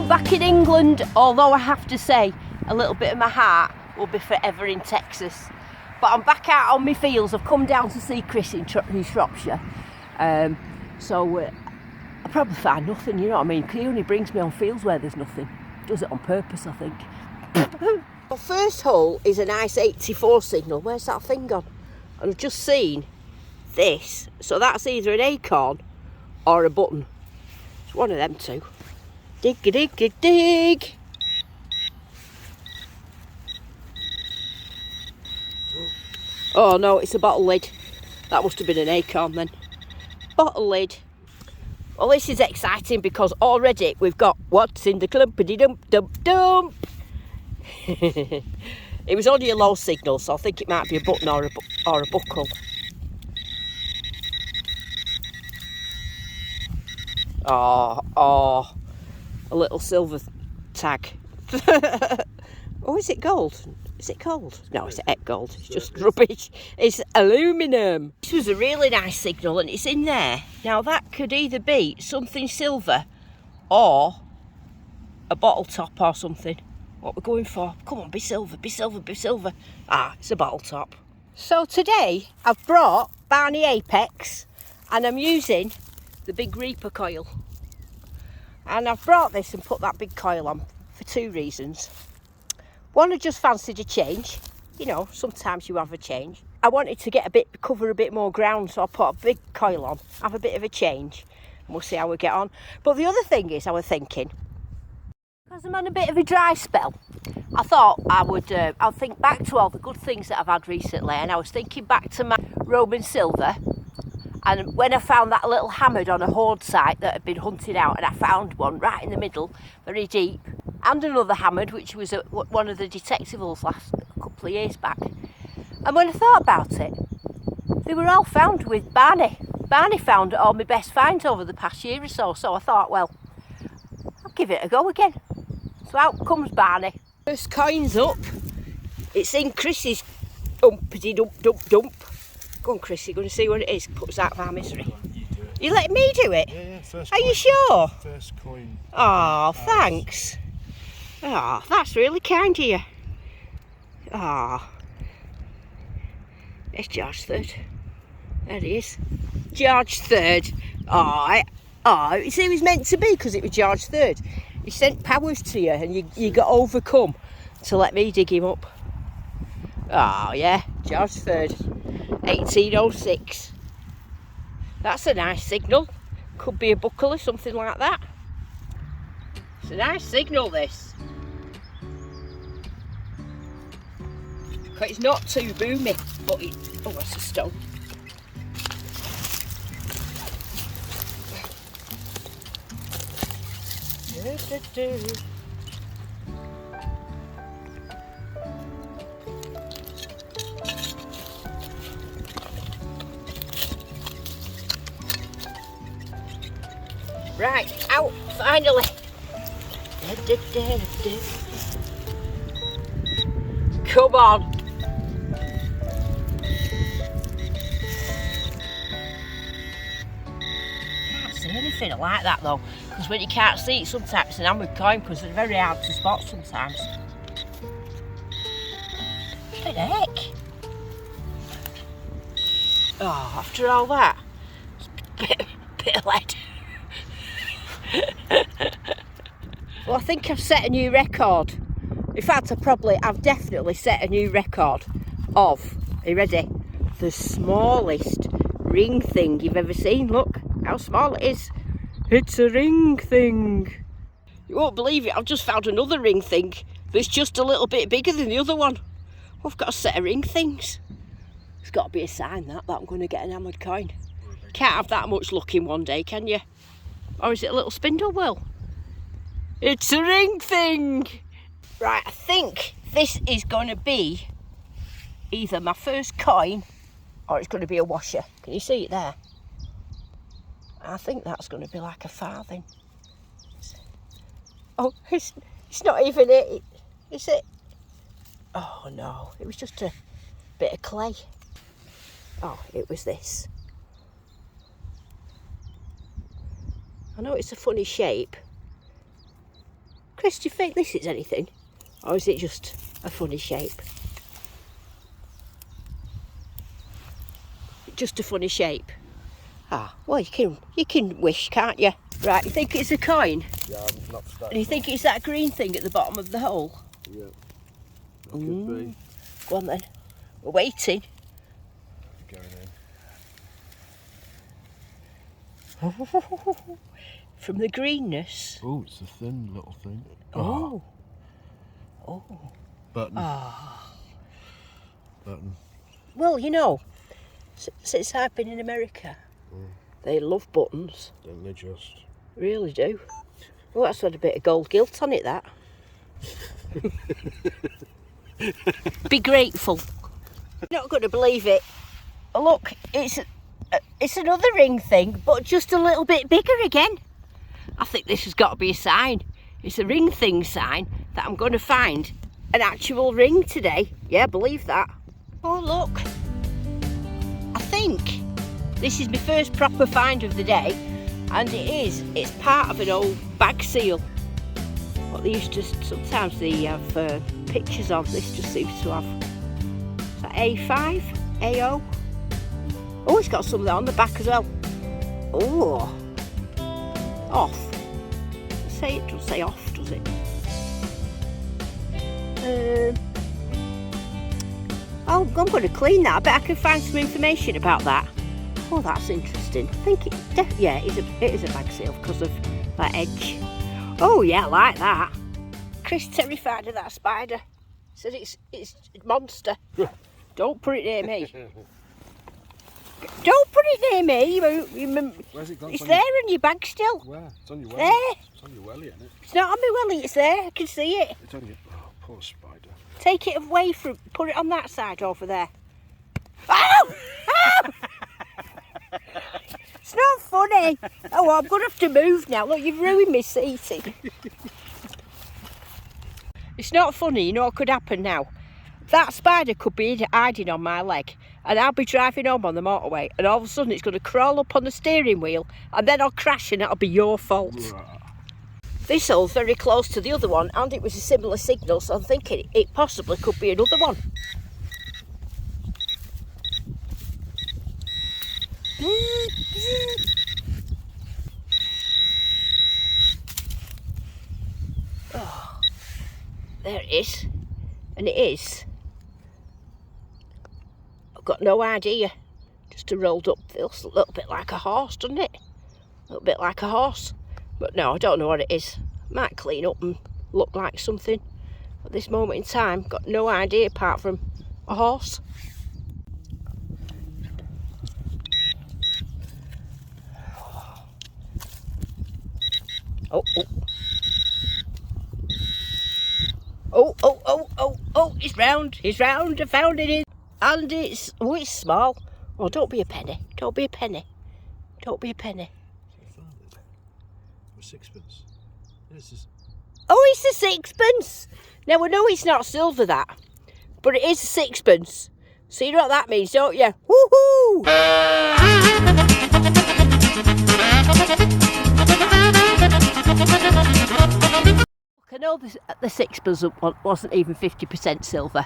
back in England, although I have to say a little bit of my heart will be forever in Texas. But I'm back out on my fields. I've come down to see Chris in Shropshire. So I probably find nothing, you know what I mean? He only brings me on fields where there's nothing. Does it on purpose, I think. The first hole is a nice 84 signal. Where's that thing gone? And I've just seen this. So that's either an acorn or a button. It's one of them two. Dig, dig, dig, dig. Oh no, it's a bottle lid. That must have been an acorn then. Bottle lid. Well, this is exciting because already we've got what's in the clumpity dump dump dump. It was only a low signal, so I think it might be a button or a buckle. Oh, a little silver tag. Oh, is it gold? Is it gold? No, it's not gold. It's just rubbish. It's aluminium. This was a really nice signal and it's in there. Now that could either be something silver or a bottle top or something. What we're going for. Come on, be silver, be silver, be silver. Ah, it's a bottle top. So today I've brought Garrett APEX and I'm using the big Reaper coil. And I've brought this and put that big coil on for two reasons. One, I just fancied a change. You know, sometimes you have a change. I wanted to cover a bit more ground, so I put a big coil on, have a bit of a change, and we'll see how we get on. But the other thing is, I was thinking, because I'm on a bit of a dry spell, I thought I'll think back to all the good things that I've had recently, and I was thinking back to my Roman silver, and when I found that little hammered on a hoard site that had been hunted out, and I found one right in the middle, very deep, and another hammered, which was one of the detectives last couple of years back. And when I thought about it, they were all found with Barney. Barney found all my best finds over the past year or so, so I thought, well, I'll give it a go again. So out comes Barney. First coin's up. It's in Chris's umpity dump dump dump. Go on, Chris, you're going to see what it is. Put us out of our misery. You let me do it? Yeah, first Are coin. You sure? First coin. Oh, thanks. Oh, that's really kind of you. Oh. It's George III. There he is. George III. Oh, it was meant to be because it was George III. He sent powers to you and you got overcome to let me dig him up. Oh, yeah. George III. 1806. That's a nice signal. Could be a buckle or something like that. It's a nice signal, this. It's not too boomy, but it... Oh, that's a stone. Right, out, finally. Come on. Can't see anything like that though, because when you can't see it, sometimes it's an hammered coin because they're very hard to spot sometimes. What the heck? Oh, after all that, it's a bit of lead. Well, I think I've set a new record. In fact, I've definitely set a new record of, are you ready? The smallest ring thing you've ever seen. Look how small it is. It's a ring thing. You won't believe it, I've just found another ring thing that's just a little bit bigger than the other one. I've got a set of ring things. It's got to be a sign that I'm going to get an hammered coin. Can't have that much luck in one day, can you? Or is it a little spindle wheel? It's a ring thing! Right, I think this is going to be either my first coin or it's going to be a washer. Can you see it there? I think that's going to be like a farthing. Oh, it's not even it, is it? Oh no, it was just a bit of clay. Oh, it was this. I know it's a funny shape. Chris, do you think this is anything? Or is it just a funny shape? Just a funny shape. Ah, well, you can wish, can't you? Right, you think it's a coin? Yeah, I'm not starting. And you think it's that green thing at the bottom of the hole? Yeah. That could be. Go on then. We're waiting. Going in. From the greenness. Oh, it's a thin little thing. Oh. Button. Ah. Button. Well, you know, since I've been in America, they love buttons. Don't they just? Really do. Oh, that's got a bit of gold gilt on it, that. Be grateful. You're not going to believe it. Look, it's another ring thing, but just a little bit bigger again. I think this has got to be a sign. It's a ring thing sign that I'm going to find an actual ring today. Yeah, believe that. Oh, look. I think this is my first proper find of the day, and it's part of an old bag seal. What they used to, sometimes they have pictures of. This just seems to have, is that A5? AO? Oh, it's got some of that on the back as well. Oh, off. It doesn't say off, does it? Oh, I'm going to clean that. I bet I can find some information about that. Oh, that's interesting. I think yeah, it is a bag seal because of that edge. Oh yeah, I like that. Chris terrified of that spider. Said it's a monster. Don't put it near me. Don't put it near me. Where's it gone? It's there in your bag still. Where? It's on your welly. There. It's on your welly, isn't it? It's not on my welly, it's there. I can see it. It's on your... Oh, poor spider. Take it away from... Put it on that side over there. Oh! Oh! It's not funny. Oh, well, I'm going to have to move now. Look, you've ruined me seating. It's not funny. You know what could happen now? That spider could be hiding on my leg, and I'll be driving home on the motorway, and all of a sudden it's going to crawl up on the steering wheel, and then I'll crash, and it'll be your fault. This hole's very close to the other one, and it was a similar signal, so I'm thinking it possibly could be another one. Oh, there it is, and it is. I've got no idea. Just a rolled up, feels a little bit like a horse, doesn't it? A little bit like a horse. But no, I don't know what it is. Might clean up and look like something. At this moment in time, got no idea apart from a horse. Oh, oh. Oh, oh, oh, oh, oh, it's round, I found it in. And it's small. Oh, don't be a penny, don't be a penny. Don't be a penny. I found it. For sixpence. This is... Oh, it's a sixpence. Now, I know it's not silver, that, but it is a sixpence. So you know what that means, don't you? Woohoo! I know the sixpence wasn't even 50% silver,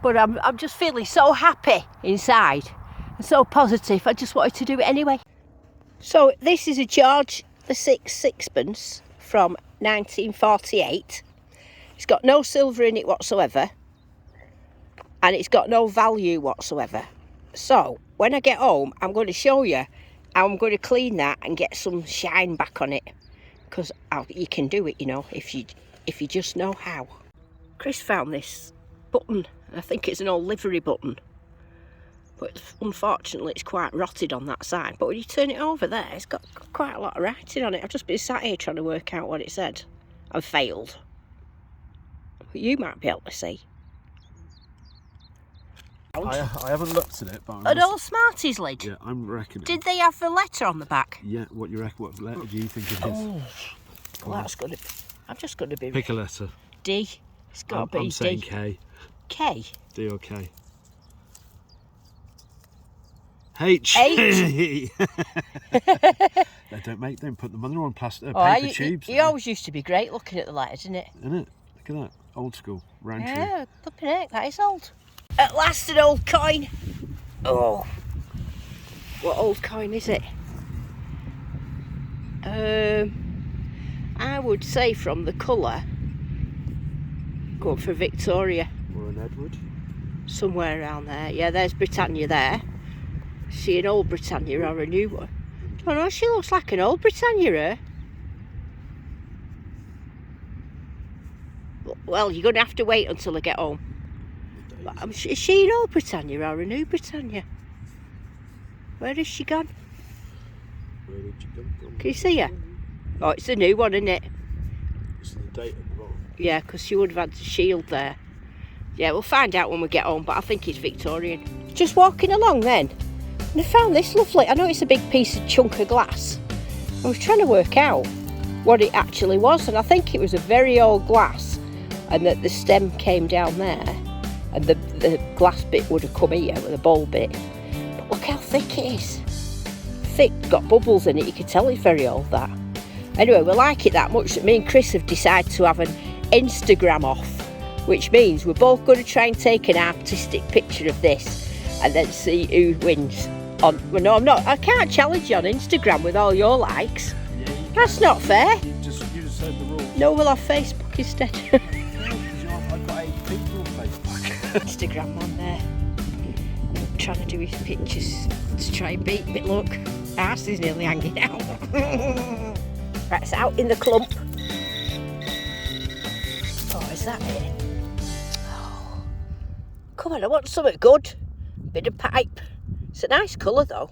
but I'm just feeling so happy inside and so positive. I just wanted to do it anyway. So this is a George the sixpence from 1948. It's got no silver in it whatsoever, and it's got no value whatsoever. So when I get home, I'm going to show you how I'm going to clean that and get some shine back on it, because you can do it, you know, if you just know how. Chris found this button. I think it's an old livery button, but unfortunately it's quite rotted on that side. But when you turn it over there, it's got quite a lot of writing on it. I've just been sat here trying to work out what it said and failed. But you might be able to see. I haven't looked at it, but An old Smarties lid? Yeah, I'm reckoning. Did they have the letter on the back? Yeah, what you reckon? What letter do you think it is? Oh, well, that's going to be... I'm just going to be... Pick a letter. D. It's got to be I'm saying D. K. K? D or K? H. H. No, They don't put the mother on plastic Oh, paper tubes. You always used to be great looking at the letters, isn't it? Isn't it? Look at that. Old school. Round tree. Yeah, flipping heck, that is old. At last, an old coin. Oh, what old coin is it? I would say from the colour, going for Victoria. Or an Edward. Somewhere around there. Yeah, there's Britannia there. See an old Britannia or a new one? Oh no, she looks like an old Britannia, eh? Well, you're going to have to wait until I get home. Is she an old Britannia or a new Britannia? Where has she gone? Where did you come from? Can you see her? Oh, it's a new one, isn't it? It's the date at the bottom. Yeah, because she would have had the shield there. Yeah, we'll find out when we get home, but I think it's Victorian. Just walking along then, and I found this lovely. I know it's a big piece of chunk of glass. I was trying to work out what it actually was, and I think it was a very old glass, and that the stem came down there, and the glass bit would have come here with the bowl bit. But look how thick it is. Thick, got bubbles in it. You can tell it's very old, that. Anyway, we like it that much that me and Chris have decided to have an Instagram off, which means we're both going to try and take an artistic picture of this and then see who wins. Well, no, I'm not. I can't challenge you on Instagram with all your likes. Yeah, That's not fair. You just said the rules. No, we'll have Facebook instead. I've got 8 people on Facebook. Instagram one there. Trying to do his pictures to try and beat me. Look, arse is nearly hanging out. Right, it's out in the clump. Oh, is that it? Oh. Come on, I want something good. Bit of pipe. It's a nice colour though.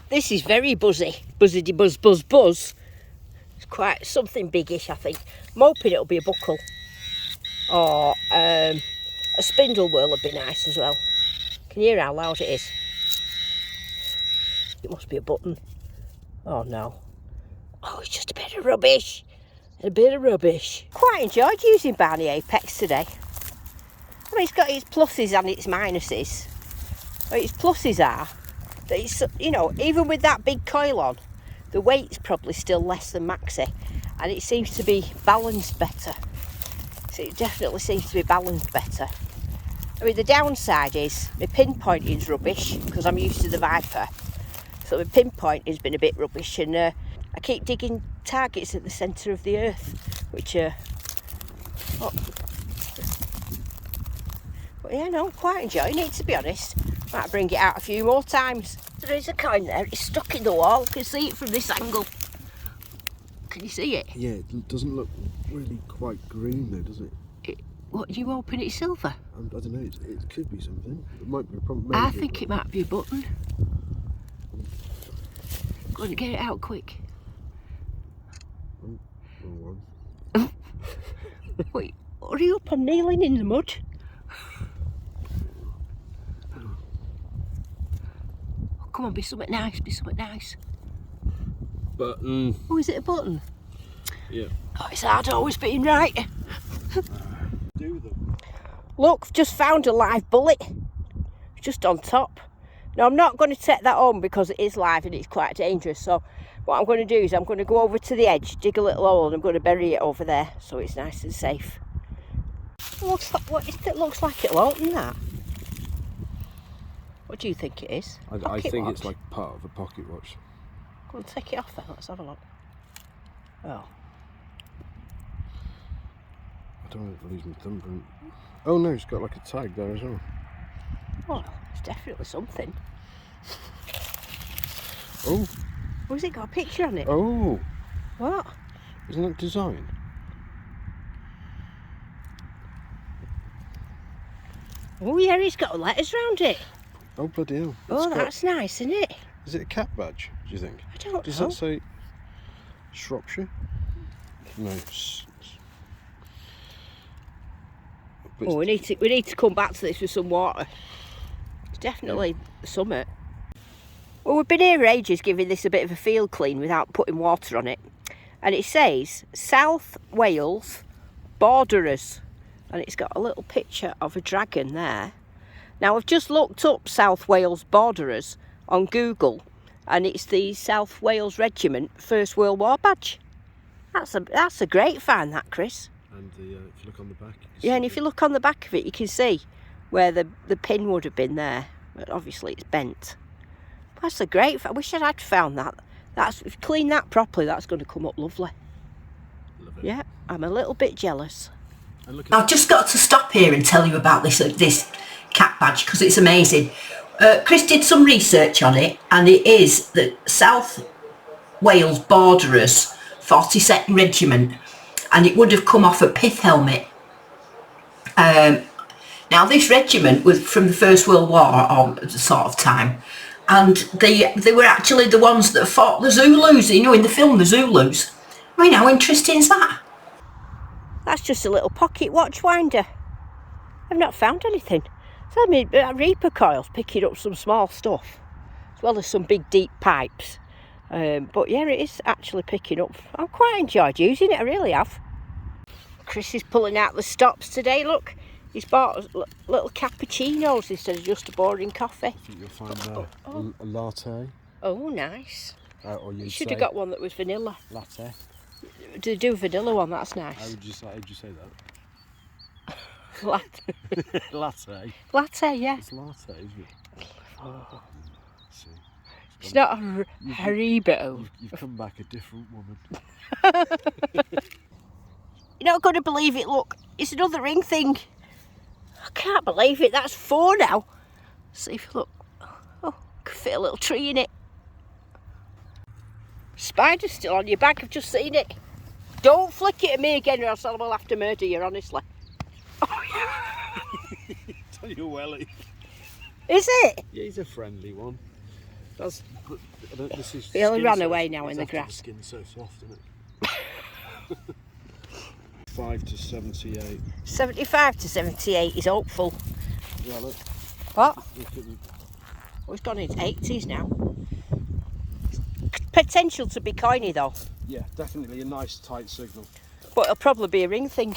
This is very buzzy. Buzzity buzz buzz buzz. It's quite something biggish, I think. I'm hoping it'll be a buckle. Or a spindle whirl would be nice as well. Can you hear how loud it is? It must be a button. Oh no. Oh, it's just a bit of rubbish. A bit of rubbish. Quite enjoyed using Garrett APEX today. I mean, it's got its pluses and its minuses. Well, its pluses are that it's, you know, even with that big coil on, the weight's probably still less than maxi, and it seems to be balanced better. So it definitely seems to be balanced better. I mean, the downside is my pinpointing's rubbish because I'm used to the Viper. So my pinpointing's been a bit rubbish, and I keep digging targets at the centre of the earth, which but yeah, no, I'm quite enjoying it, to be honest. Might bring it out a few more times. There is a coin there, it's stuck in the wall. You can see it from this angle. Can you see it? Yeah, it doesn't look really quite green though, does it? What, do you open it silver? I don't know, it could be something. It might be a problem. I think it might be a button. Go on, get it out quick. Oh, wrong one. Wait, hurry up, I'm kneeling in the mud. Oh, come on, be something nice, be something nice. Button. Oh, is it a button? Yeah. Oh, it's hard always being right. Do them. Look, I've just found a live bullet. It's just on top. Now, I'm not going to take that on because it is live and it's quite dangerous. So what I'm going to do is I'm going to go over to the edge, dig a little hole, and I'm going to bury it over there so it's nice and safe. It looks like it'll open that. What do you think it is? I think it's like part of a pocket watch. Go and take it off then, let's have a look. Oh. I don't want to lose my thumbprint. Oh no, it's got like a tag there as well. Well, it's definitely something. Oh. Oh, has it got a picture on it? Oh. What? Isn't that design? Oh yeah, it's got letters round it. Oh bloody hell. Oh, that's nice, isn't it? Is it a cat badge, do you think? I don't know. Does that say Shropshire? No. Oh, we need to come back to this with some water. It's definitely summer. Well, we've been here ages giving this a bit of a field clean without putting water on it. And it says South Wales Borderers. And it's got a little picture of a dragon there. Now, I've just looked up South Wales Borderers on Google. and it's the South Wales Regiment First World War badge. That's a great find, that, Chris. And if you look on the back, yeah, and if you look on the back of it, you can see where the pin would have been there, but obviously it's bent. That's a great. I wish I'd found that. If you clean that properly, that's going to come up lovely. Love it. Yeah, I'm a little bit jealous. And look at I've just got to stop here and tell you about this cat badge because it's amazing. Chris did some research on it, and it is the South Wales Borderers 42nd Regiment, and it would have come off a pith helmet. Now this regiment was from the First World War, or sort of time, and they were actually the ones that fought the Zulus, you know, in the film The Zulus. I mean, how interesting is that? That's just a little pocket watch winder. I've not found anything. So I mean, Reaper coils picking up some small stuff, as well as some big deep pipes. But yeah, it is actually picking up. I've quite enjoyed using it, I really have. Chris is pulling out the stops today, look. He's bought little cappuccinos instead of just a boring coffee. I think you'll find a latte. Oh, nice. Or you should have got one that was vanilla. Latte. Do a vanilla one, that's nice. How would you say that? Latte. Latte. Latte, yeah. It's latte, isn't it? Oh, see. It's not a Haribo. You've come back a different woman. You're not going to believe it, look. It's another ring thing. I can't believe it. That's 4 now. See if you look. Oh, could fit a little tree in it. Spider's still on your back. I've just seen it. Don't flick it at me again or else I will have to murder you, honestly. Oh, yeah. Tell you welly. Is it? Yeah, he's a friendly one. This is. He only ran away now in the grass. The skin's so soft, isn't it? 5 to 78. 75 to 78 is hopeful. Yeah, look. What? Look at the... Oh, he's gone into 80s now. Potential to be coiny though. Yeah, definitely a nice tight signal. But it'll probably be a ring thing.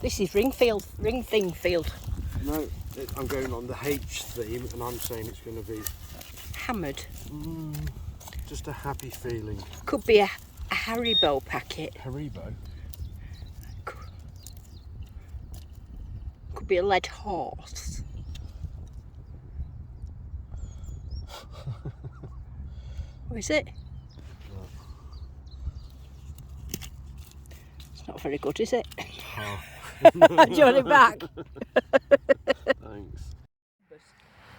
This is ring thing field. No, I'm going on the H theme and I'm saying it's going to be... Hammered. Just a happy feeling. Could be a Haribo packet. Haribo? Could be a lead horse. What is it? It's not very good, is it? Oh. Do you want it back? Thanks.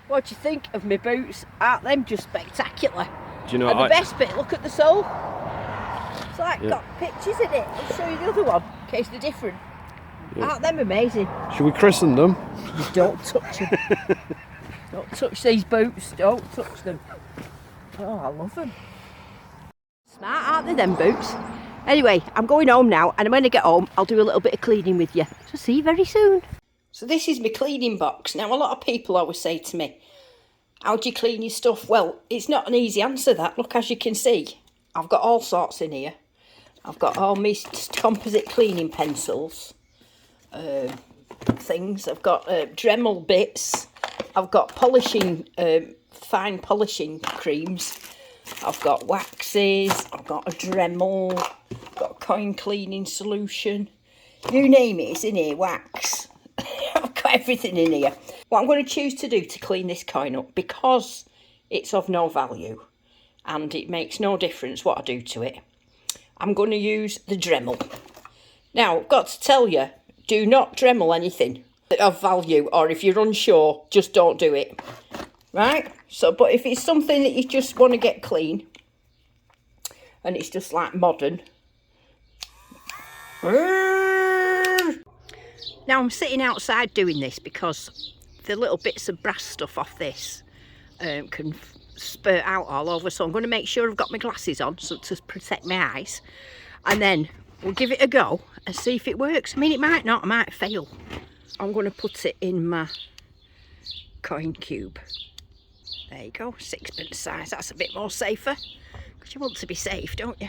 What do you think of my boots? Aren't them just spectacular? Do you know and what the best bit, look at the sole. It's like got pictures in it. I'll show you the other one in case they're different. Yeah. Aren't them amazing? Should we christen them? You don't touch them. Don't touch these boots. Don't touch them. Oh, I love them. Smart, aren't they, them boots? Anyway, I'm going home now, and when I get home, I'll do a little bit of cleaning with you. So see you very soon. So this is my cleaning box. Now, a lot of people always say to me, how do you clean your stuff? Well, it's not an easy answer, that. Look, as you can see, I've got all sorts in here. I've got all my composite cleaning pencils, things. I've got Dremel bits. I've got polishing, fine polishing creams. I've got waxes. I've got a Dremel. I've got a coin cleaning solution. You name it, it's in here. Wax. I've got everything in here. What I'm going to choose to do to clean this coin up, because it's of no value and it makes no difference what I do to it, I'm going to use the Dremel. Now, I've got to tell you, do not Dremel anything of value, or if you're unsure, just don't do it. Right? So, but if it's something that you just want to get clean, and it's just like modern. Now I'm sitting outside doing this because the little bits of brass stuff off this can spurt out all over, so I'm going to make sure I've got my glasses on so to protect my eyes, and then we'll give it a go and see if it works. I mean, it might not, I might fail. I'm going to put it in my coin cube. There you go, 6pence size. That's a bit more safer, because you want to be safe, don't you?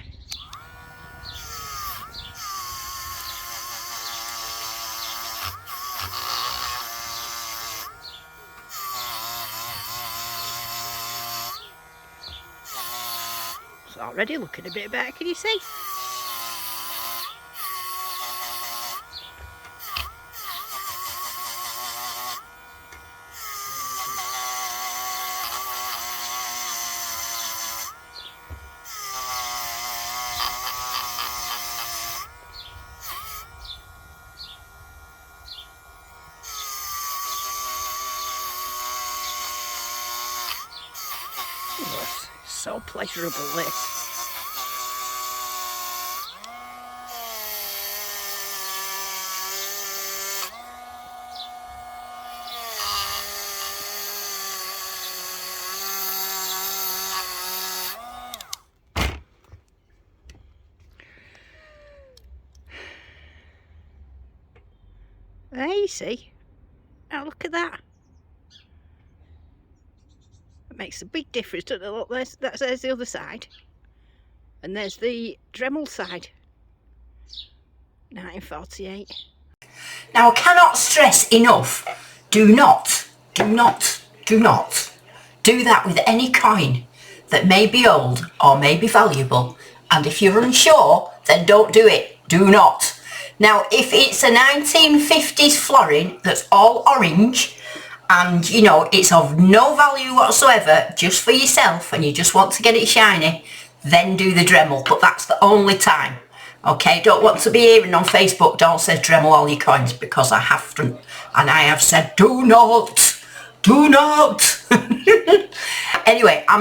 already looking a bit better, can you see? Oh, it's so pleasurable, this. There you see. Now look at that. It makes a big difference, doesn't it? Look, there's the other side. And there's the Dremel side. 1948. Now I cannot stress enough, do not do that with any coin that may be old or may be valuable, and if you're unsure, then don't do it. Do not. Now if it's a 1950s florin that's all orange and you know it's of no value whatsoever, just for yourself, and you just want to get it shiny, then do the Dremel, but that's the only time. Okay, don't want to be hearing on Facebook, don't say Dremel all your coins, because I haven't, and I have said do not. Anyway, I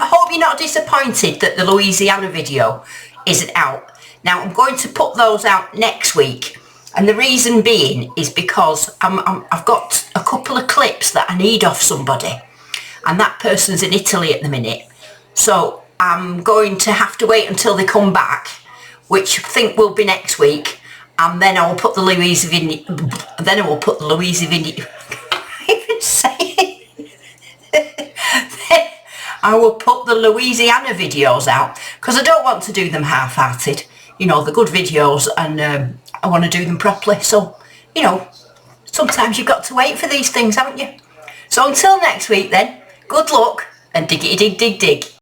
hope you're not disappointed that the Louisiana video isn't out. Now I'm going to put those out next week, and the reason being is because I've got a couple of clips that I need off somebody, and that person's in Italy at the minute, so I'm going to have to wait until they come back, which I think will be next week, and then I will put the Louisiana I will put the Louisiana videos out, because I don't want to do them half-hearted. You know, the good videos, and I want to do them properly. So, you know, sometimes you've got to wait for these things, haven't you? So until next week then, good luck, and diggity dig dig dig.